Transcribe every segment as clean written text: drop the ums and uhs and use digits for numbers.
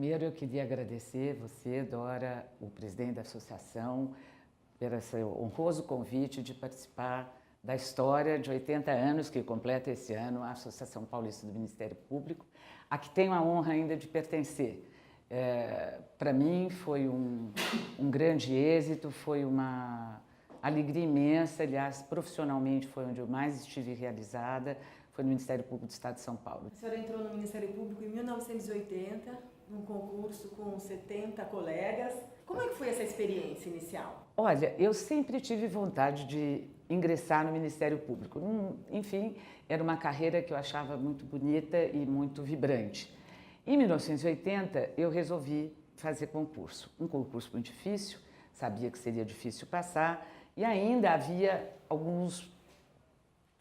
Primeiro, eu queria agradecer você, Dora, o presidente da associação, por esse honroso convite de participar da história de 80 anos que completa esse ano a Associação Paulista do Ministério Público, a que tenho a honra ainda de pertencer. Para mim foi um grande êxito, foi uma alegria imensa, aliás, profissionalmente foi onde eu mais estive realizada, foi no Ministério Público do Estado de São Paulo. A senhora entrou no Ministério Público em 1980, num concurso com 70 colegas. Como é que foi essa experiência inicial? Olha, eu sempre tive vontade de ingressar no Ministério Público. Enfim, era uma carreira que eu achava muito bonita e muito vibrante. Em 1980, eu resolvi fazer concurso. Um concurso muito difícil, sabia que seria difícil passar, e ainda havia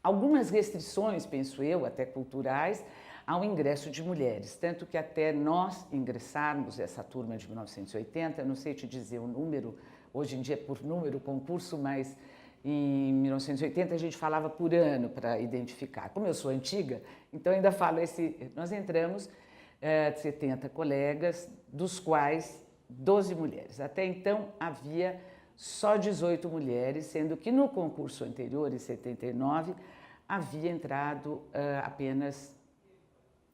algumas restrições, penso eu, até culturais, ao ingresso de mulheres. Tanto que até nós ingressarmos essa turma de 1980, não sei te dizer o número, hoje em dia é por número concurso, mas em 1980 a gente falava por ano para identificar. Como eu sou antiga, então ainda falo nós entramos 70 colegas, dos quais 12 mulheres. Até então havia só 18 mulheres, sendo que no concurso anterior, em 79, havia entrado apenas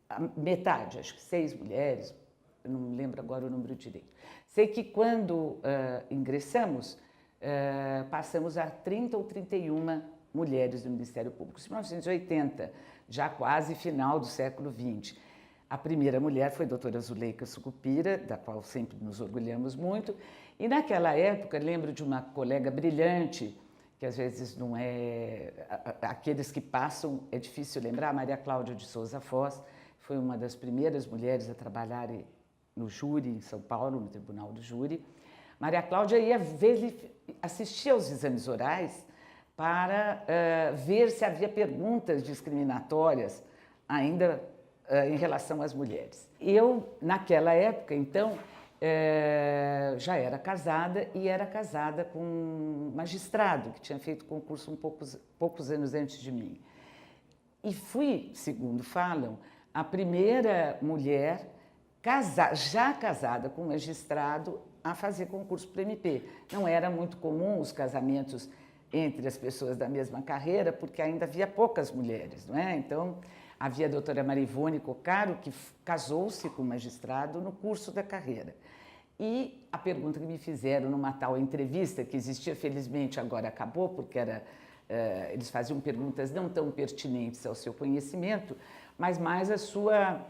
a metade, acho que 6 mulheres, eu não me lembro agora o número direito. Sei que quando ingressamos, passamos a 30 ou 31 mulheres no Ministério Público. Em 1980, já quase final do século XX. A primeira mulher foi a doutora Zuleika Sucupira, da qual sempre nos orgulhamos muito, e naquela época lembro de uma colega brilhante, que às vezes não é... Aqueles que passam, é difícil lembrar, Maria Cláudia de Souza Foz, foi uma das primeiras mulheres a trabalhar no júri em São Paulo, no Tribunal do Júri. Maria Cláudia ia assistir aos exames orais para ver se havia perguntas discriminatórias ainda em relação às mulheres. Eu, naquela época, então, já era casada e era casada com um magistrado que tinha feito concurso poucos anos antes de mim. E fui, segundo falam, a primeira mulher já casada com um magistrado a fazer concurso para MP. Não era muito comum os casamentos entre as pessoas da mesma carreira, porque ainda havia poucas mulheres, não é? Então, havia a doutora Marivone Coccaro, que casou-se com um magistrado no curso da carreira. E a pergunta que me fizeram numa tal entrevista, que existia, felizmente agora acabou, porque eles faziam perguntas não tão pertinentes ao seu conhecimento, mas mais a sua...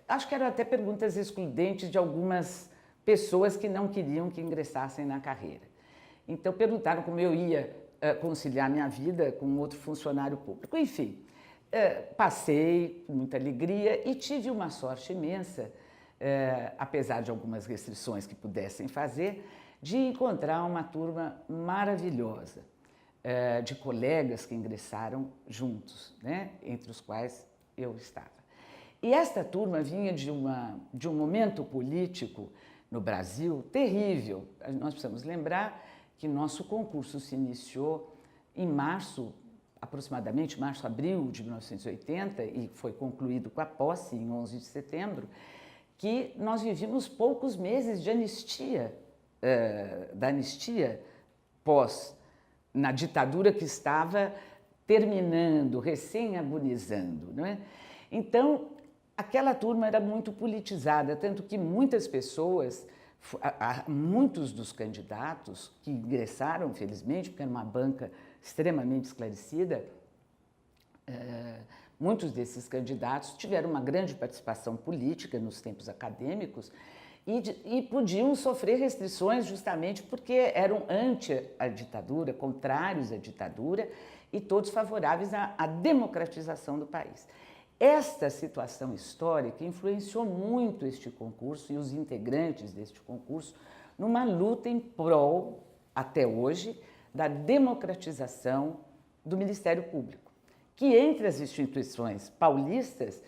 Acho que eram até perguntas excludentes de algumas pessoas que não queriam que ingressassem na carreira. Então perguntaram como eu ia conciliar minha vida com outro funcionário público. Enfim, passei com muita alegria e tive uma sorte imensa, apesar de algumas restrições que pudessem fazer, de encontrar uma turma maravilhosa de colegas que ingressaram juntos, né? Entre os quais eu estava. E esta turma vinha de um momento político no Brasil terrível. Nós precisamos lembrar que nosso concurso se iniciou em março, aproximadamente março-abril de 1980, e foi concluído com a posse em 11 de setembro, que nós vivíamos poucos meses de anistia, da anistia na ditadura que estava terminando, recém-agonizando, não é? Então, aquela turma era muito politizada, tanto que muitas pessoas, muitos dos candidatos que ingressaram, felizmente, porque era uma banca extremamente esclarecida, muitos desses candidatos tiveram uma grande participação política nos tempos acadêmicos e podiam sofrer restrições justamente porque eram anti a ditadura, contrários à ditadura e todos favoráveis à democratização do país. Esta situação histórica influenciou muito este concurso e os integrantes deste concurso numa luta em prol, até hoje, da democratização do Ministério Público, que entre as instituições paulistas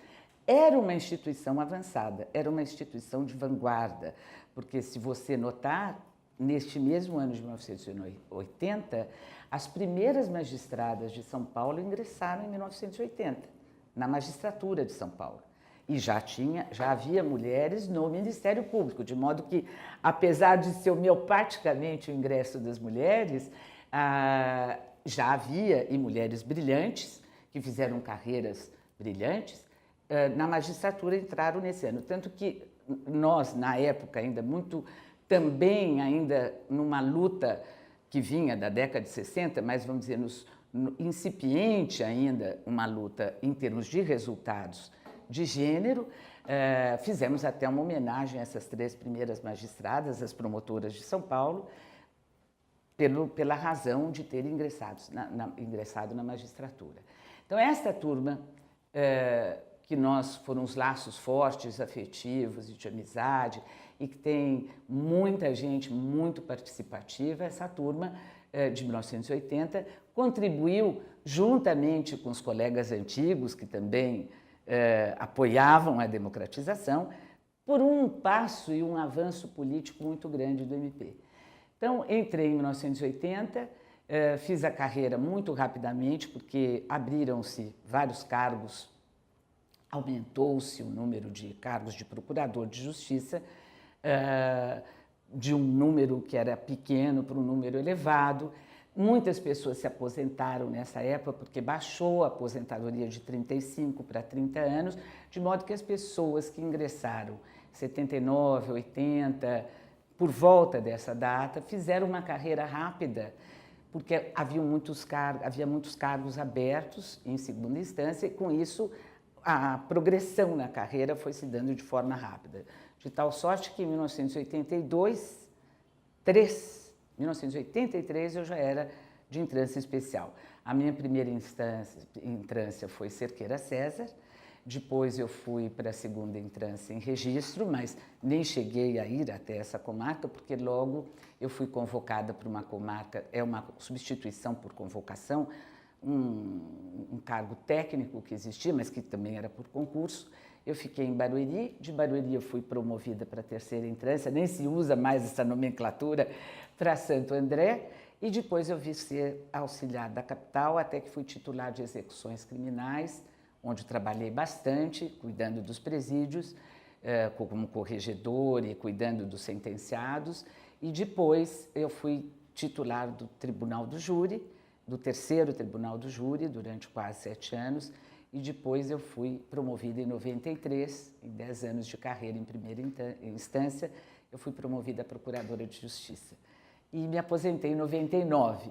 era uma instituição avançada, era uma instituição de vanguarda, porque se você notar, neste mesmo ano de 1980, as primeiras magistradas de São Paulo ingressaram em 1980. Na magistratura de São Paulo. e já havia mulheres no Ministério Público, de modo que, apesar de ser homeopaticamente o ingresso das mulheres, já havia e mulheres brilhantes, que fizeram carreiras brilhantes, na magistratura entraram nesse ano. Tanto que nós, na época, também ainda numa luta que vinha da década de 60, mas vamos dizer, incipiente ainda uma luta em termos de resultados de gênero, fizemos até uma homenagem a essas 3 primeiras magistradas, as promotoras de São Paulo, pela razão de terem ingressado na magistratura. Então, esta turma, foram os laços fortes, afetivos e de amizade, e que tem muita gente muito participativa, essa turma de 1980 contribuiu, juntamente com os colegas antigos, que também apoiavam a democratização, por um passo e um avanço político muito grande do MP. Então, entrei em 1980, fiz a carreira muito rapidamente, porque abriram-se vários cargos, aumentou-se o número de cargos de procurador de justiça, de um número que era pequeno para um número elevado. Muitas pessoas se aposentaram nessa época, porque baixou a aposentadoria de 35 para 30 anos, de modo que as pessoas que ingressaram em 79, 80, por volta dessa data, fizeram uma carreira rápida, porque havia muitos cargos abertos em segunda instância, e com isso a progressão na carreira foi se dando de forma rápida. De tal sorte que em 1983 eu já era de entrância especial. A minha primeira entrância foi Cerqueira César, depois eu fui para a segunda entrância em registro, mas nem cheguei a ir até essa comarca, porque logo eu fui convocada para uma comarca, é uma substituição por convocação, um cargo técnico que existia, mas que também era por concurso. Eu fiquei em Barueri, de Barueri eu fui promovida para a terceira entrância, nem se usa mais essa nomenclatura, para Santo André, e depois eu vim ser auxiliar da capital, até que fui titular de execuções criminais, onde trabalhei bastante, cuidando dos presídios, como corregedor e cuidando dos sentenciados, e depois eu fui titular do Tribunal do Júri, do terceiro Tribunal do Júri, durante quase 7 anos, e depois eu fui promovida em 93, em 10 anos de carreira em primeira instância, eu fui promovida a Procuradora de Justiça. E me aposentei em 99,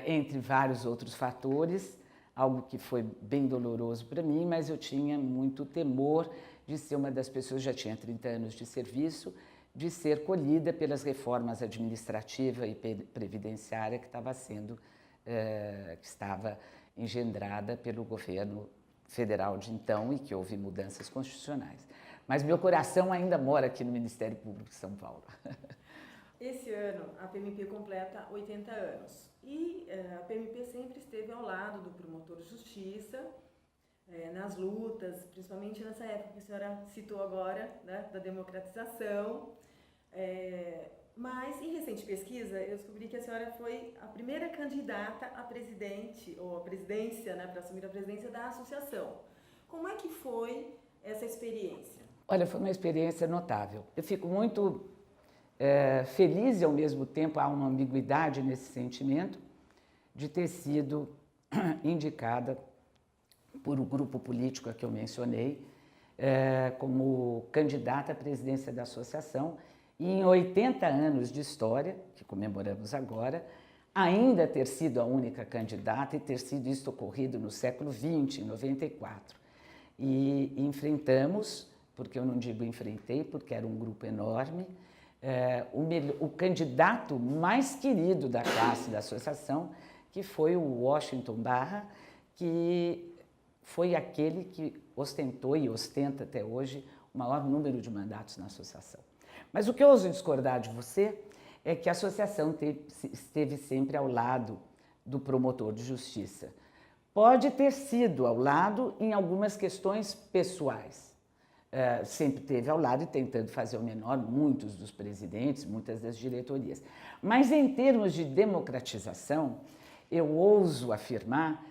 entre vários outros fatores, algo que foi bem doloroso para mim, mas eu tinha muito temor de ser uma das pessoas, já tinha 30 anos de serviço, de ser colhida pelas reformas administrativa e previdenciária que estava engendrada pelo governo federal de então e que houve mudanças constitucionais. Mas meu coração ainda mora aqui no Ministério Público de São Paulo. Esse ano a PMP completa 80 anos e a PMP sempre esteve ao lado do promotor de justiça, nas lutas, principalmente nessa época que a senhora citou agora, né, da democratização. Mas, em recente pesquisa, eu descobri que a senhora foi a primeira candidata a presidente, ou a presidência, né, para assumir a presidência da associação. Como é que foi essa experiência? Olha, foi uma experiência notável. Eu fico muito feliz e, ao mesmo tempo, há uma ambiguidade nesse sentimento de ter sido indicada por um grupo político a que eu mencionei como candidata à presidência da associação. E em 80 anos de história, que comemoramos agora, ainda ter sido a única candidata e ter sido isso ocorrido no século XX, em 94. E enfrentamos, porque eu não digo enfrentei, porque era um grupo enorme, o candidato mais querido da classe da associação, que foi o Washington Barra, que foi aquele que ostentou e ostenta até hoje o maior número de mandatos na associação. Mas o que eu ouso discordar de você é que a associação esteve sempre ao lado do promotor de justiça. Pode ter sido ao lado em algumas questões pessoais. Sempre esteve ao lado e tentando fazer o menor, muitos dos presidentes, muitas das diretorias. Mas em termos de democratização, eu ouso afirmar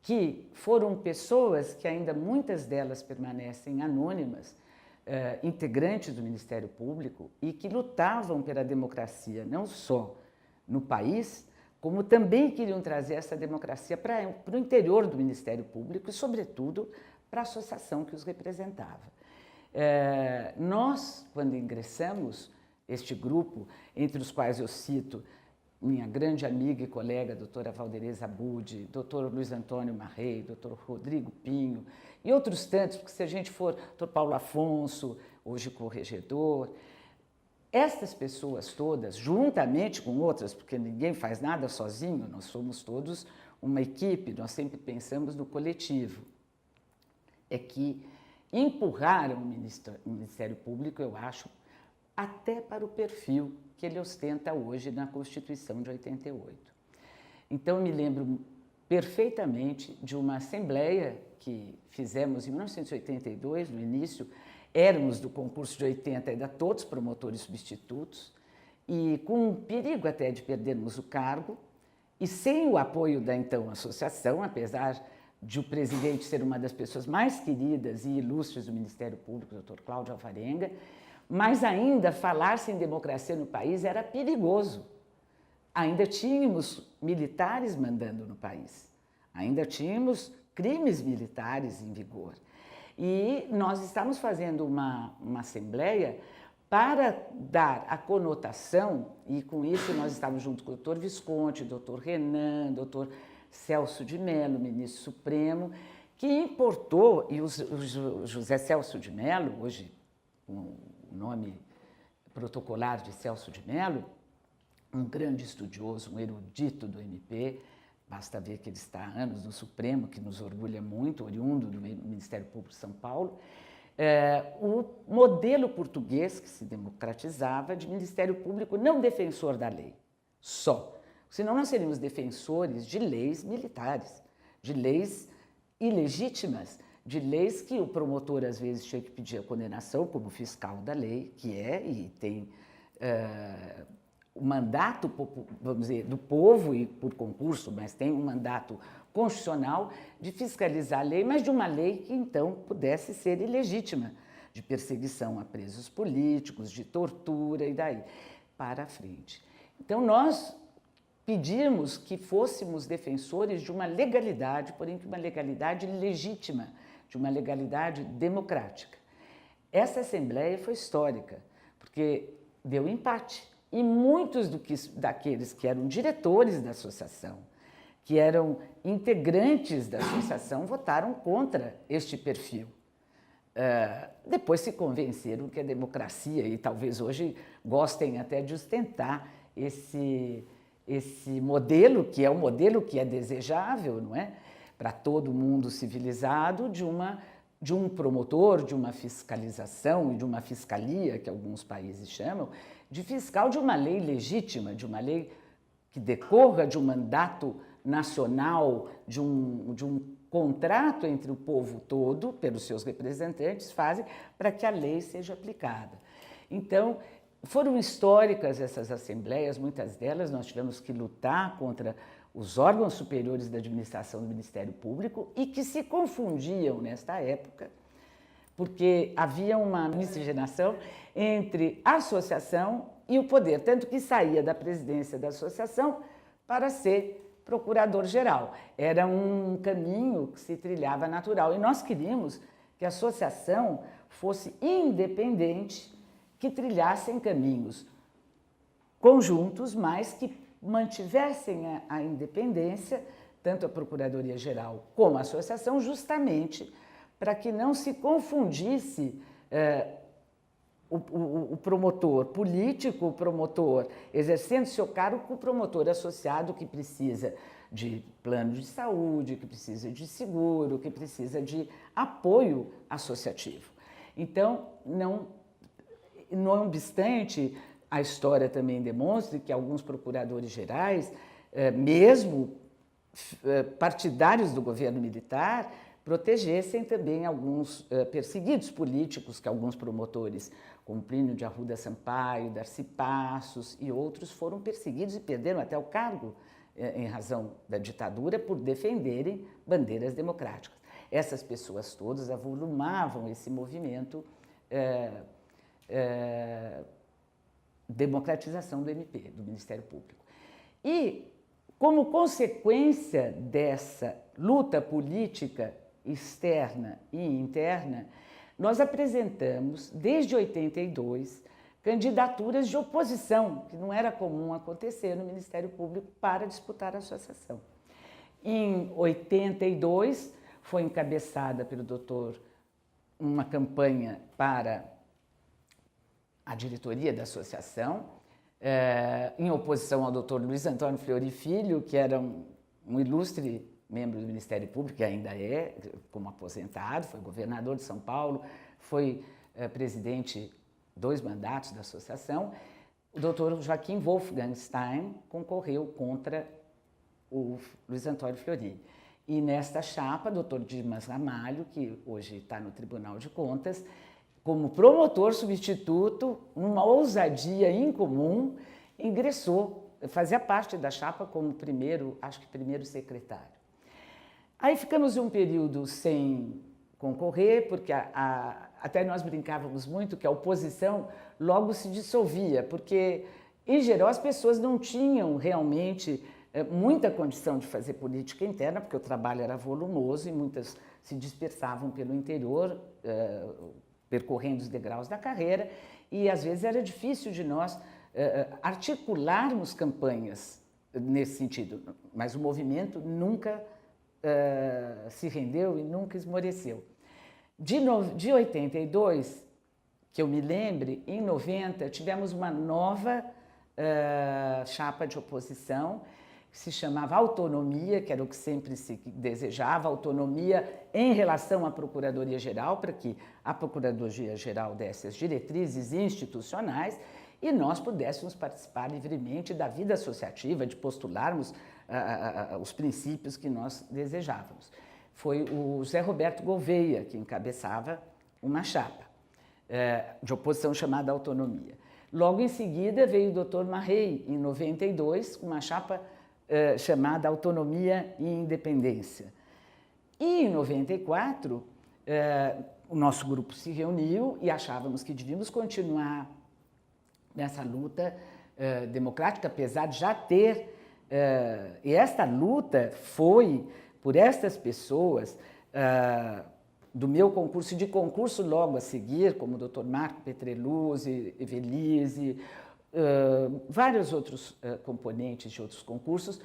que foram pessoas que ainda muitas delas permanecem anônimas, integrantes do Ministério Público e que lutavam pela democracia, não só no país, como também queriam trazer essa democracia para o interior do Ministério Público e, sobretudo, para a associação que os representava. Nós, quando ingressamos, este grupo, entre os quais eu cito minha grande amiga e colega, doutora Valdereza Budi, doutor Luiz Antônio Marrei, doutor Rodrigo Pinho e outros tantos, porque se a gente for, doutor Paulo Afonso, hoje corregedor, estas pessoas todas, juntamente com outras, porque ninguém faz nada sozinho, nós somos todos uma equipe, nós sempre pensamos no coletivo, é que empurraram o Ministério Público, eu acho, até para o perfil que ele ostenta hoje na Constituição de 88. Então, me lembro perfeitamente de uma assembleia que fizemos em 1982, no início, éramos do concurso de 80 ainda todos promotores substitutos, e com um perigo até de perdermos o cargo, e sem o apoio da então associação, apesar de o presidente ser uma das pessoas mais queridas e ilustres do Ministério Público, o Dr. Cláudio Alvarenga, mas ainda falar-se em democracia no país era perigoso. Ainda tínhamos militares mandando no país, ainda tínhamos crimes militares em vigor. E nós estamos fazendo uma assembleia para dar a conotação, e com isso nós estávamos junto com o doutor Visconti, doutor Renan, doutor Celso de Mello, ministro supremo, que importou, e o José Celso de Mello, hoje com o nome protocolar de Celso de Mello, um grande estudioso, um erudito do MP, basta ver que ele está há anos no Supremo, que nos orgulha muito, oriundo do Ministério Público de São Paulo, o modelo português que se democratizava de Ministério Público não defensor da lei, só. Senão nós seríamos defensores de leis militares, de leis ilegítimas, de leis que o promotor às vezes tinha que pedir a condenação como fiscal da lei, que é e tem o mandato, vamos dizer, do povo e por concurso, mas tem um mandato constitucional de fiscalizar a lei, mas de uma lei que então pudesse ser ilegítima, de perseguição a presos políticos, de tortura e daí para frente. Então nós pedimos que fôssemos defensores de uma legalidade, porém de uma legalidade legítima, de uma legalidade democrática. Essa assembleia foi histórica, porque deu empate. E muitos daqueles que eram diretores da associação, que eram integrantes da associação, votaram contra este perfil. Depois se convenceram que a democracia, e talvez hoje gostem até de ostentar esse modelo, que é o modelo que é desejável, não é? Para todo mundo civilizado, de um promotor, de uma fiscalização e de uma fiscalia, que alguns países chamam, de fiscal de uma lei legítima, de uma lei que decorra de um mandato nacional, de um contrato entre o povo todo, pelos seus representantes, fazem para que a lei seja aplicada. Então, foram históricas essas assembleias, muitas delas nós tivemos que lutar contra os órgãos superiores da administração do Ministério Público e que se confundiam nesta época, porque havia uma miscigenação entre a associação e o poder, tanto que saía da presidência da associação para ser procurador-geral. Era um caminho que se trilhava natural e nós queríamos que a associação fosse independente, que trilhassem caminhos conjuntos, mas que mantivessem a independência, tanto a Procuradoria-Geral como a associação, justamente para que não se confundisse o promotor político, o promotor exercendo seu cargo, com o promotor associado que precisa de plano de saúde, que precisa de seguro, que precisa de apoio associativo. Então, não obstante, a história também demonstra que alguns procuradores gerais, mesmo partidários do governo militar, protegessem também alguns perseguidos políticos, que alguns promotores, como Plínio de Arruda Sampaio, Darcy Passos e outros, foram perseguidos e perderam até o cargo em razão da ditadura, por defenderem bandeiras democráticas. Essas pessoas todas avolumavam esse movimento democratização do MP, do Ministério Público. E, como consequência dessa luta política externa e interna, nós apresentamos, desde 82, candidaturas de oposição, que não era comum acontecer no Ministério Público, para disputar a associação. Em 82, foi encabeçada pelo doutor uma campanha para a diretoria da associação, em oposição ao doutor Luiz Antônio Fleury Filho, que era um ilustre membro do Ministério Público, que ainda é, como aposentado, foi governador de São Paulo, foi presidente 2 mandatos da associação. O doutor Joaquim Wolfgang Stein concorreu contra o Luiz Antônio Fleury. E nesta chapa, o doutor Dimas Ramalho, que hoje está no Tribunal de Contas, como promotor substituto, numa ousadia incomum, ingressou, fazia parte da chapa como primeiro secretário. Aí ficamos um período sem concorrer, porque até nós brincávamos muito que a oposição logo se dissolvia, porque, em geral, as pessoas não tinham realmente muita condição de fazer política interna, porque o trabalho era volumoso e muitas se dispersavam pelo interior, percorrendo os degraus da carreira, e às vezes era difícil de nós articularmos campanhas nesse sentido, mas o movimento nunca se rendeu e nunca esmoreceu. De 82, que eu me lembre, em 90 tivemos uma nova chapa de oposição, que se chamava Autonomia, que era o que sempre se desejava, autonomia em relação à Procuradoria-Geral, para que a Procuradoria-Geral desse as diretrizes institucionais e nós pudéssemos participar livremente da vida associativa, de postularmos os princípios que nós desejávamos. Foi o José Roberto Gouveia que encabeçava uma chapa de oposição chamada Autonomia. Logo em seguida veio o Dr. Marrei, em 92, uma chapa chamada Autonomia e Independência. E em 94, o nosso grupo se reuniu e achávamos que devíamos continuar nessa luta democrática, apesar de já ter... e esta luta foi por estas pessoas do meu concurso e de concurso logo a seguir, como o Dr. Marco Petreluzzi, Evelise, vários outros componentes de outros concursos,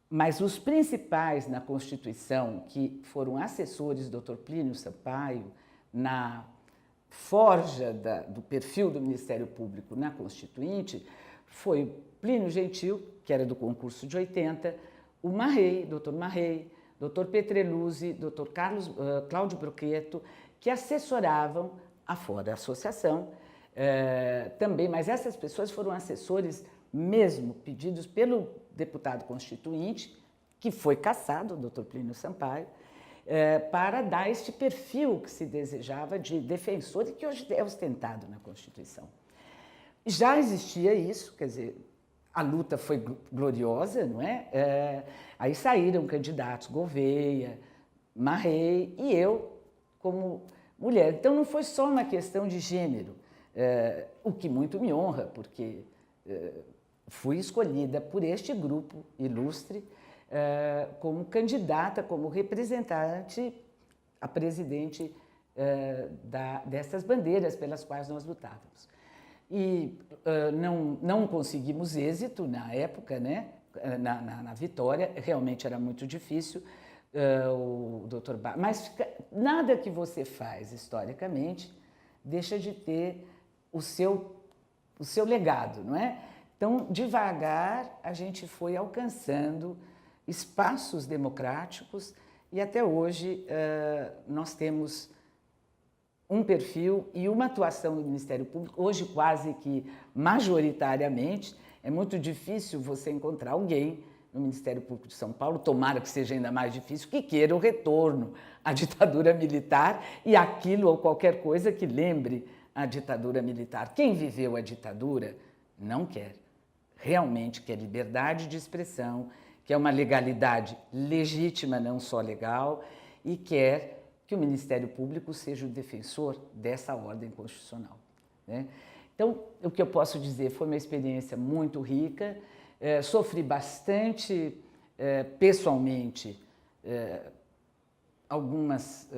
mas os principais na Constituição, que foram assessores do Dr. Plínio Sampaio, na forja do perfil do Ministério Público na Constituinte, foi Plínio Gentil, que era do concurso de 80, o Marrei, Dr. Marrei, Dr. Petreluzzi, Dr. Cláudio Broqueto, que assessoravam a fora associação, também, mas essas pessoas foram assessores mesmo pedidos pelo deputado constituinte, que foi cassado, o Dr. Plínio Sampaio, para dar este perfil que se desejava de defensor e que hoje é ostentado na Constituição. Já existia isso, quer dizer, a luta foi gloriosa, não é? Aí saíram candidatos, Gouveia, Marrei e eu como mulher. Então não foi só uma questão de gênero, o que muito me honra, porque fui escolhida por este grupo ilustre como candidata, como representante a presidente dessas bandeiras pelas quais nós lutávamos. E não conseguimos êxito na época, né? Na vitória, realmente era muito difícil, o Dr. Mas nada que você faz historicamente deixa de ter o seu legado, não é? Então, devagar, a gente foi alcançando espaços democráticos e até hoje nós temos um perfil e uma atuação do Ministério Público, hoje quase que majoritariamente. É muito difícil você encontrar alguém no Ministério Público de São Paulo, tomara que seja ainda mais difícil, que queira o retorno à ditadura militar e aquilo ou qualquer coisa que lembre a ditadura militar. Quem viveu a ditadura não quer, realmente quer liberdade de expressão, que é uma legalidade legítima, não só legal, e quer que o Ministério Público seja o defensor dessa ordem constitucional, né? Então, o que eu posso dizer, foi uma experiência muito rica, sofri bastante pessoalmente algumas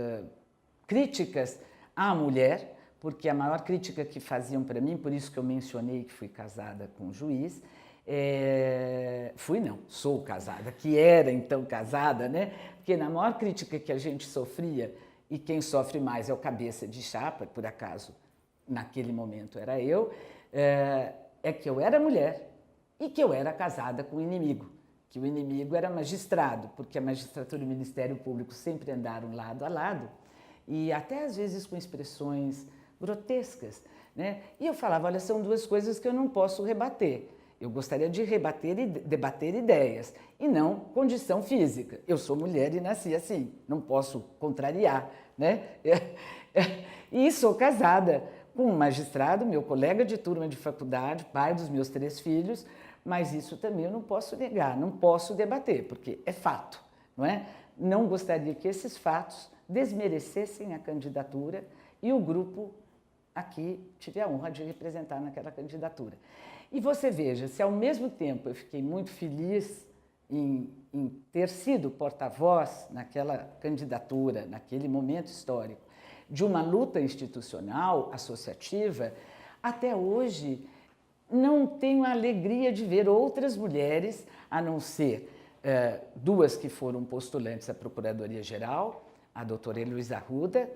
críticas à mulher, porque a maior crítica que faziam para mim, por isso que eu mencionei que fui casada com um juiz, sou casada, que era então casada, né? Porque na maior crítica que a gente sofria, e quem sofre mais é o cabeça de chapa, por acaso, naquele momento era eu, é que eu era mulher e que eu era casada com o inimigo, que o inimigo era magistrado, porque a magistratura e o Ministério Público sempre andaram lado a lado, e até às vezes com expressões grotescas, né? E eu falava, olha, são duas coisas que eu não posso rebater. Eu gostaria de rebater e debater ideias, e não condição física. Eu sou mulher e nasci assim, não posso contrariar, né? E sou casada com um magistrado, meu colega de turma de faculdade, pai dos meus 3 filhos, mas isso também eu não posso negar, não posso debater, porque é fato, não é? Não gostaria que esses fatos desmerecessem a candidatura e o grupo aqui tive a honra de representar naquela candidatura. E você veja, se ao mesmo tempo eu fiquei muito feliz em ter sido porta-voz naquela candidatura, naquele momento histórico, de uma luta institucional, associativa, até hoje não tenho a alegria de ver outras mulheres, a não ser 2 que foram postulantes à Procuradoria-Geral, a doutora Heloísa Arruda,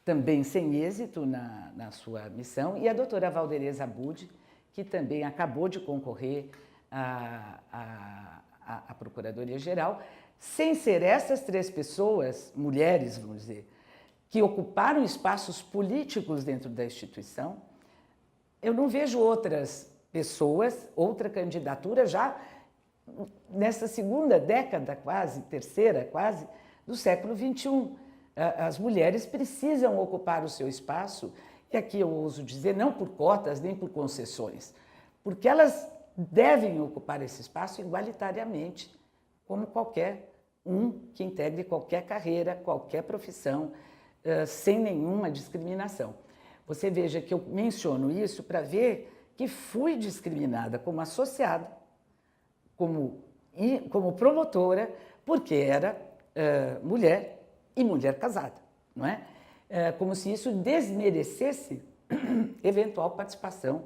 também sem êxito na sua missão, e a doutora Valdereza Abud, que também acabou de concorrer à Procuradoria-Geral, sem ser essas 3 pessoas, mulheres, vamos dizer, que ocuparam espaços políticos dentro da instituição. Eu não vejo outras pessoas, outra candidatura já nessa segunda década, quase, terceira quase, do século XXI. As mulheres precisam ocupar o seu espaço, e aqui eu ouso dizer, não por cotas nem por concessões, porque elas devem ocupar esse espaço igualitariamente, como qualquer um que integre qualquer carreira, qualquer profissão, sem nenhuma discriminação. Você veja que eu menciono isso para ver que fui discriminada como associada, como promotora, porque era mulher e mulher casada, não é? Como se isso desmerecesse eventual participação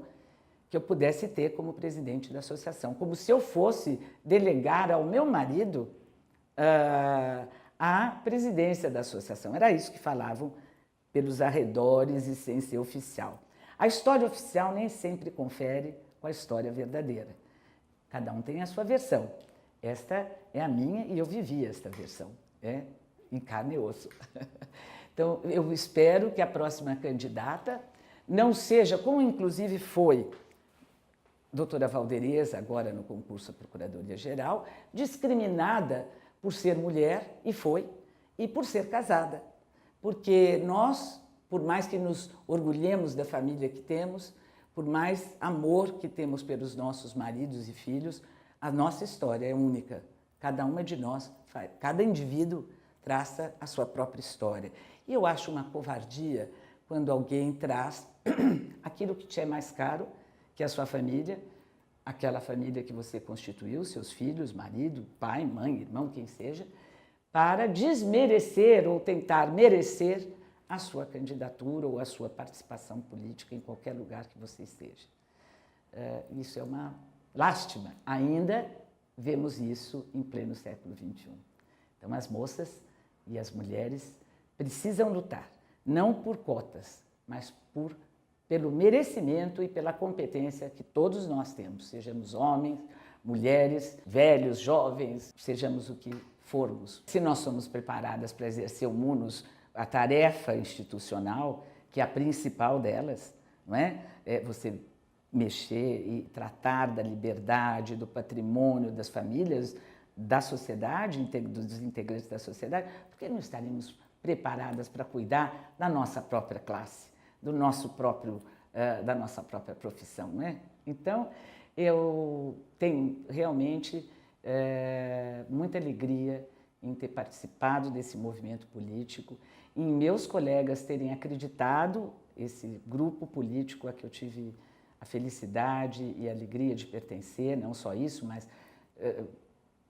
que eu pudesse ter como presidente da associação, como se eu fosse delegar ao meu marido a presidência da associação. Era isso que falavam pelos arredores e sem ser oficial. A história oficial nem sempre confere com a história verdadeira. Cada um tem a sua versão. Esta é a minha e eu vivi esta versão, em carne e osso. Então, eu espero que a próxima candidata não seja, como inclusive foi doutora Valdereza, agora no concurso à Procuradoria-Geral, discriminada por ser mulher, e por ser casada. Porque nós, por mais que nos orgulhemos da família que temos, por mais amor que temos pelos nossos maridos e filhos, a nossa história é única. Cada uma de nós, cada indivíduo traça a sua própria história. E eu acho uma covardia quando alguém traz aquilo que te é mais caro, que é a sua família, aquela família que você constituiu, seus filhos, marido, pai, mãe, irmão, quem seja, para desmerecer ou tentar merecer a sua candidatura ou a sua participação política em qualquer lugar que você esteja. Isso é uma lástima. Ainda vemos isso em pleno século XXI. Então, as moças e as mulheres precisam lutar, não por cotas, mas pelo merecimento e pela competência que todos nós temos, sejamos homens, mulheres, velhos, jovens, sejamos o que formos. Se nós somos preparadas para exercer o munus, a tarefa institucional, que é a principal delas, não é? É você mexer e tratar da liberdade, do patrimônio, das famílias, da sociedade, dos integrantes da sociedade, por que não estaremos preparadas para cuidar da nossa própria classe, da nossa própria profissão, não é? Então, eu tenho realmente muita alegria em ter participado desse movimento político, em meus colegas terem acreditado esse grupo político a que eu tive a felicidade e a alegria de pertencer, não só isso, mas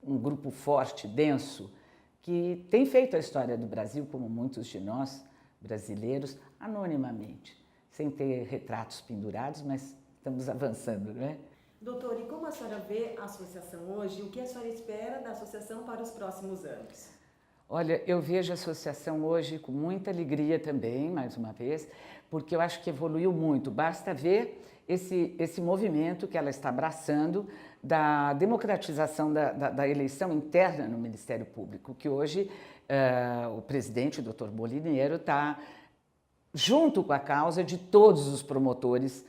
um grupo forte, denso, que tem feito a história do Brasil, como muitos de nós, brasileiros, anonimamente, sem ter retratos pendurados, mas estamos avançando, não é? Doutor, e como a senhora vê a associação hoje? O que a senhora espera da associação para os próximos anos? Olha, eu vejo a associação hoje com muita alegria também, mais uma vez, porque eu acho que evoluiu muito. Basta ver esse movimento que ela está abraçando da democratização da eleição interna no Ministério Público, que hoje o presidente, o doutor Boliniero, está junto com a causa de todos os promotores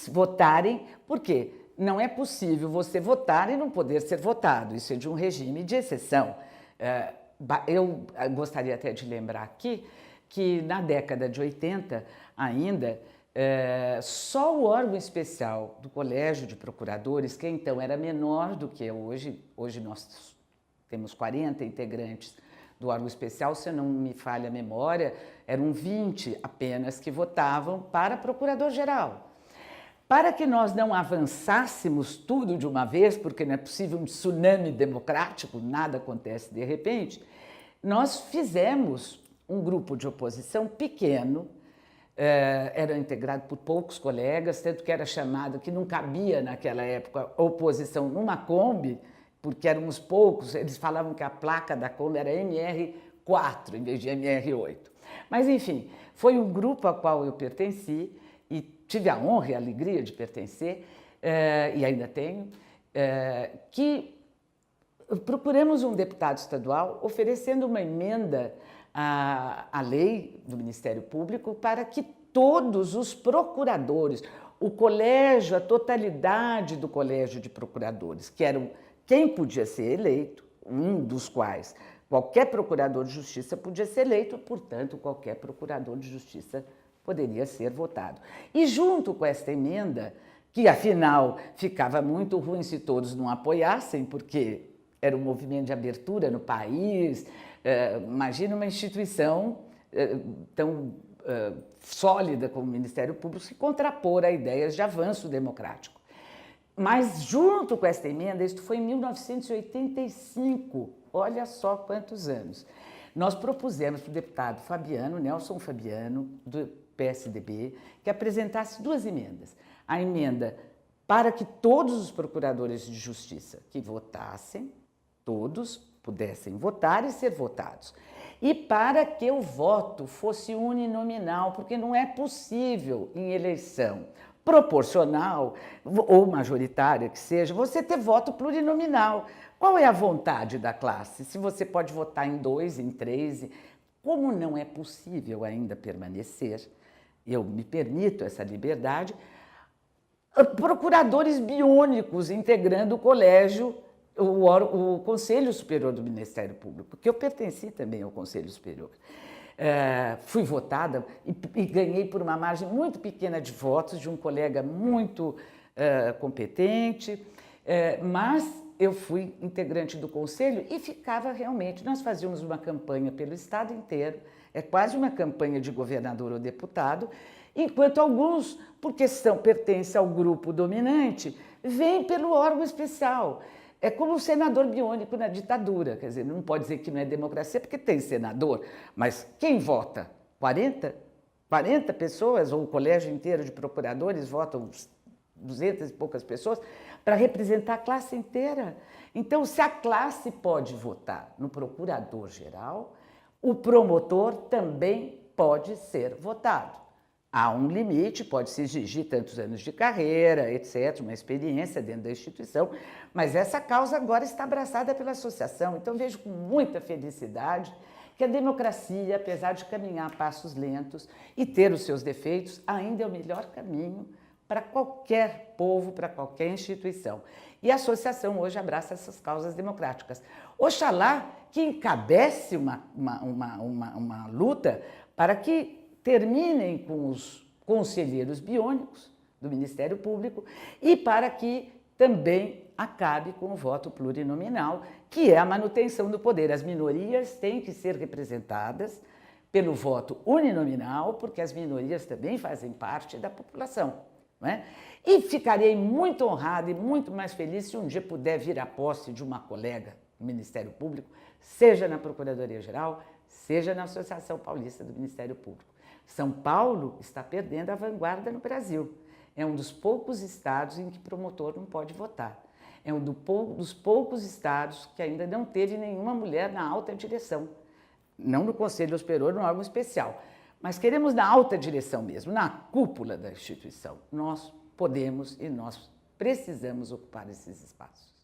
votarem, porque não é possível você votar e não poder ser votado, isso é de um regime de exceção. Eu gostaria até de lembrar aqui que na década de 80 ainda, só o órgão especial do Colégio de Procuradores, que então era menor do que é hoje nós temos 40 integrantes do órgão especial, se não me falha a memória, eram 20 apenas que votavam para procurador-geral. Para que nós não avançássemos tudo de uma vez, porque não é possível um tsunami democrático, nada acontece de repente, nós fizemos um grupo de oposição pequeno, era integrado por poucos colegas, tanto que era chamado, que não cabia naquela época, oposição numa Kombi, porque éramos poucos, eles falavam que a placa da Kombi era MR4 em vez de MR8. Mas enfim, foi um grupo ao qual eu pertenci e tive a honra e a alegria de pertencer, e ainda tenho, que procuramos um deputado estadual oferecendo uma emenda à lei do Ministério Público para que todos os procuradores, o colégio, a totalidade do colégio de procuradores, que eram quem podia ser eleito, um dos quais qualquer procurador de justiça podia ser eleito, portanto, qualquer procurador de justiça poderia ser votado. E junto com esta emenda, que afinal ficava muito ruim se todos não apoiassem, porque era um movimento de abertura no país, imagina uma instituição tão sólida como o Ministério Público se contrapor a ideias de avanço democrático. Mas junto com esta emenda, isto foi em 1985, olha só quantos anos, nós propusemos para o deputado Fabiano, Nelson Fabiano, do PSDB, que apresentasse duas emendas. A emenda para que todos os procuradores de justiça que votassem, todos pudessem votar e ser votados. E para que o voto fosse uninominal, porque não é possível em eleição proporcional ou majoritária que seja, você ter voto plurinominal. Qual é a vontade da classe? Se você pode votar em 2, em 3, como não é possível ainda permanecer, eu me permito essa liberdade, procuradores biônicos integrando o colégio, o Conselho Superior do Ministério Público, que eu pertenci também ao Conselho Superior. Fui votada e ganhei por uma margem muito pequena de votos de um colega muito competente, mas eu fui integrante do conselho e ficava realmente, nós fazíamos uma campanha pelo estado inteiro, é quase uma campanha de governador ou deputado, enquanto alguns, porque pertencem ao grupo dominante, vêm pelo órgão especial. É como o senador biônico na ditadura, quer dizer, não pode dizer que não é democracia porque tem senador, mas quem vota? 40? 40 pessoas, ou o colégio inteiro de procuradores votam 200 e poucas pessoas, para representar a classe inteira. Então, se a classe pode votar no procurador-geral, o promotor também pode ser votado. Há um limite, pode-se exigir tantos anos de carreira, etc., uma experiência dentro da instituição, mas essa causa agora está abraçada pela associação. Então, vejo com muita felicidade que a democracia, apesar de caminhar a passos lentos e ter os seus defeitos, ainda é o melhor caminho para qualquer povo, para qualquer instituição. E a associação hoje abraça essas causas democráticas. Oxalá que encabece uma luta para que terminem com os conselheiros biônicos do Ministério Público e para que também acabe com o voto plurinominal, que é a manutenção do poder. As minorias têm que ser representadas pelo voto uninominal, porque as minorias também fazem parte da população. Não é? E ficarei muito honrada e muito mais feliz se um dia puder vir à posse de uma colega do Ministério Público, seja na Procuradoria-Geral, seja na Associação Paulista do Ministério Público. São Paulo está perdendo a vanguarda no Brasil. É um dos poucos estados em que promotor não pode votar. É um dos poucos estados que ainda não teve nenhuma mulher na alta direção. Não no Conselho Superior, no órgão especial. Mas queremos na alta direção mesmo, na cúpula da instituição. Nós podemos e nós precisamos ocupar esses espaços.